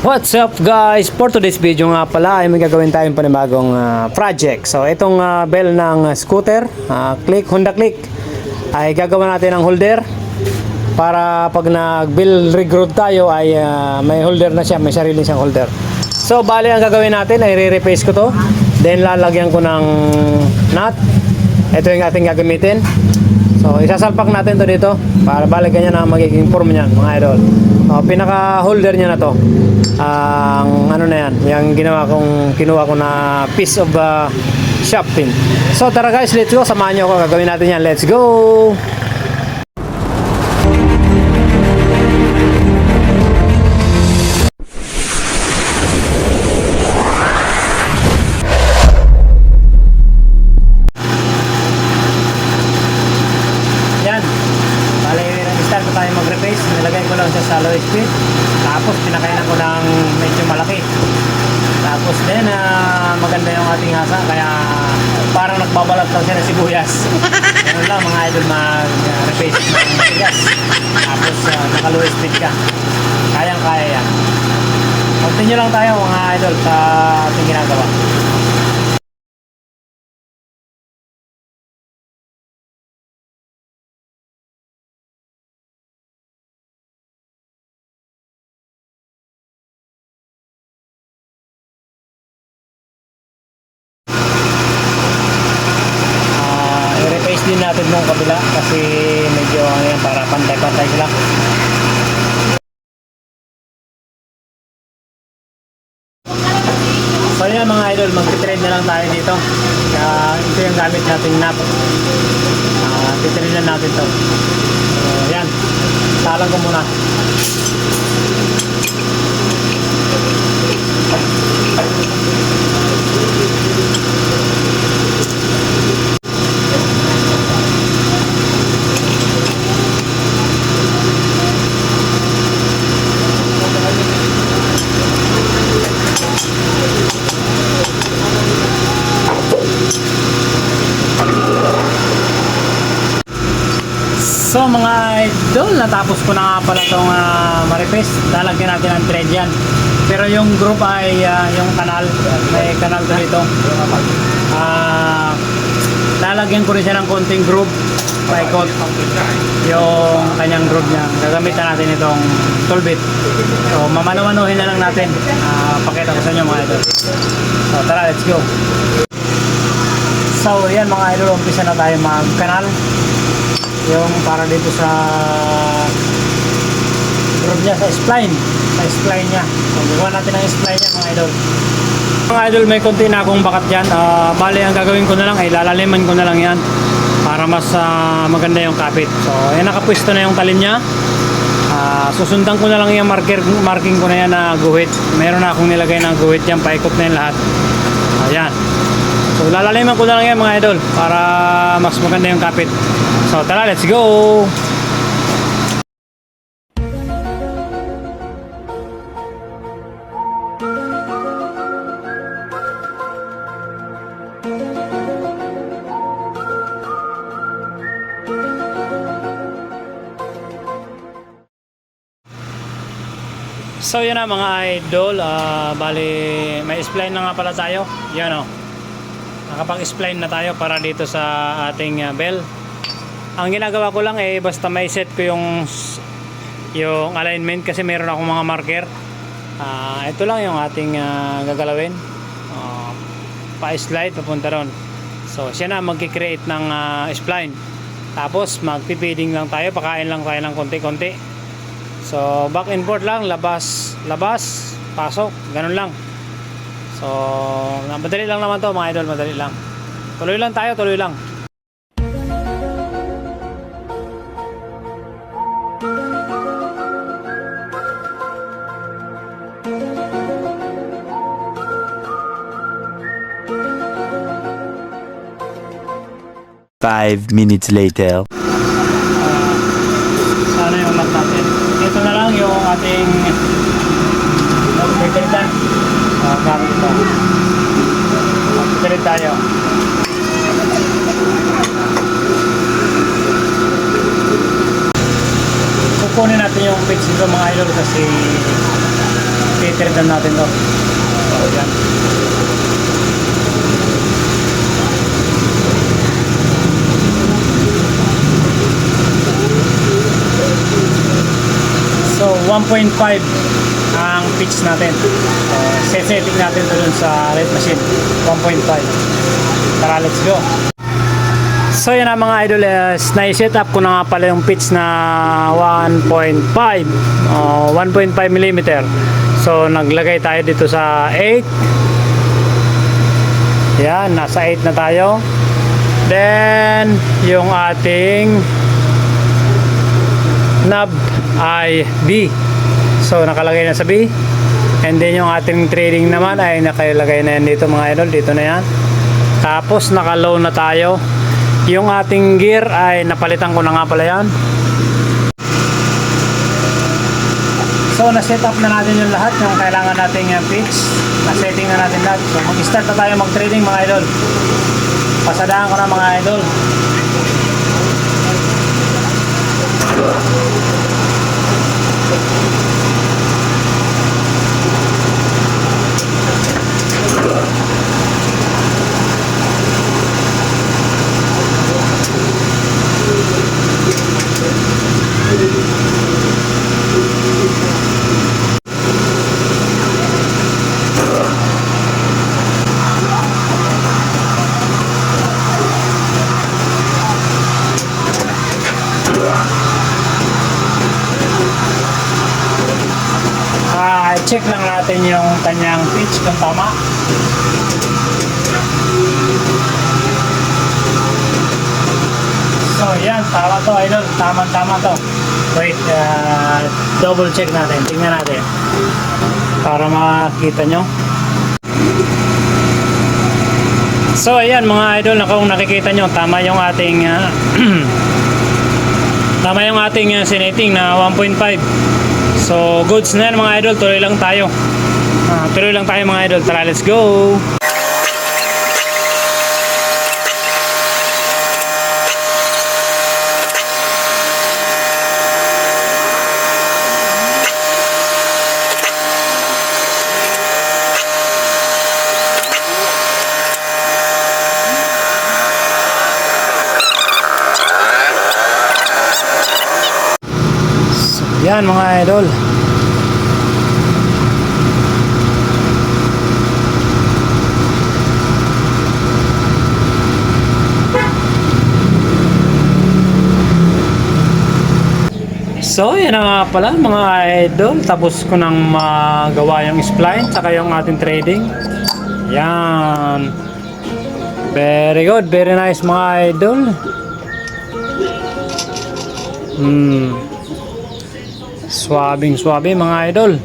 What's up guys? For today's video nga pala ay may gagawin tayong panibagong project. So itong bell ng scooter, Honda Click, ay gagawin natin ng holder para pag nag-bill regroad tayo ay may holder na siya, may sarili siyang holder. So bali ang gagawin natin ay re-replace ko to, then lalagyan ko ng nut. Ito yung ating gagamitin. So isasalpak natin to dito para bali ganyan ang magiging form niyan mga idol. Pinaka holder niya na to. Ang ano na yan, yung kinuha ko na piece of shop pin. So tara guys, let's go, samahan nyo ako, gagawin natin yan, let's go. Yan, bali start ko tayo mag-replace. Nilagay ko lang siya sa low speed, tapos pinakainan ko ng medyo malaki. Tapos din maganda yung ating hasa, kaya parang nagbabalat lang siya ng sibuyas. Ganun lang mga idol, mag-replace ng matigas. Tapos naka low speed ka, kayang kaya yan. Continue lang tayo mga idol sa ating ginagawa. Din natin nung kabila kasi medyo yan, para pantay-pantay sila. So yan mga idol, mag-trade na lang tayo dito. Ito yung gamit nating nut. Titrade na natin to. So yan, salang ko muna. So mga idol, natapos ko na nga pala itong ma-repace. Lalagyan natin ang thread yan. Pero yung group ay yung kanal. May kanal ko dito. Lalagyan ko rin siya ng konting group. Paikot yung kanyang group niya. Gagamitan natin itong tool bit. So mamano-manuhin na lang natin. Pakita ko sa inyo mga idol. So tara, let's go. So yan mga idol, umpisa na tayo mag-kanal. Yung para dito sa groove niya, sa spline niya. So gawa natin ang spline niya mga idol. Mga idol, may konti na akong bakat dyan. Bali ang gagawin ko na lang ay lalaliman ko na lang yan para mas maganda yung kapit. So yan, nakapwesto na yung talim niya. Susundan ko na lang yung marking ko na yan na guhit. Meron na akong nilagay na guhit yan, paikot na yung lahat. Ayan. So lalaliman ko na lang yan mga idol para mas maganda yung kapit. So tara, let's go! So yun na mga idol, bali may spline na nga pala tayo. Yan o, nakapag-spline na tayo para dito sa ating bell. Ang ginagawa ko lang basta may set ko yung alignment kasi meron akong mga marker. Ito lang yung ating gagalawin. Pa-slide papunta ron. So siya na magki-create ng spline. Tapos magpipiding lang tayo, pakain lang tayo ng konti-konti. So back and forth lang, labas, pasok, ganun lang. So madali lang naman to mga idol, madali lang. Tuloy lang tayo, tuloy lang. Five minutes later. Sana yung mat natin. Ito na lang yung ating pagpipilitan. Gamit ito. Pagpipilit tayo. kukunin natin yung page nito mga idol kasi Titirdan natin to. So, yan. So, 1.5 ang pitch natin. So, setting natin to dun sa red machine. 1.5. Tara, let's go. So, yan na mga idol. Na-set up ko na nga pala yung pitch na 1.5 1.5 mm. So, naglagay tayo dito sa 8. Yan, nasa 8 na tayo. Then, yung ating knob ay B. So, nakalagay na sa B. And then, yung ating trading naman ay nakalagay na yan dito mga idol. Dito na yan. Tapos, naka-low na tayo. Yung ating gear ay napalitan ko na nga pala yan. So, na-set up na natin yung lahat yung kailangan nating pitch. Na-setting na natin lahat. So, mag-start na tayo mag-trading mga idol. Pasadahan ko na mga idol. Check lang natin yung kanyang pitch kung tama. So yan, tama to idol, tama to. Wait, double check natin, tingnan natin para makita nyo. So ayan mga idol, kung nakikita nyo, tama yung ating tama yung ating setting na 1.5. So, goods na yan mga idol. Tuloy lang tayo. Tuloy lang tayo mga idol. Tara, let's go! So, yan mga idol. So, yan na nga pala mga idol. Tapos ko nang magawa yung spline saka yung ating trading. Yan. Very good. Very nice mga idol. Swabing mga idol.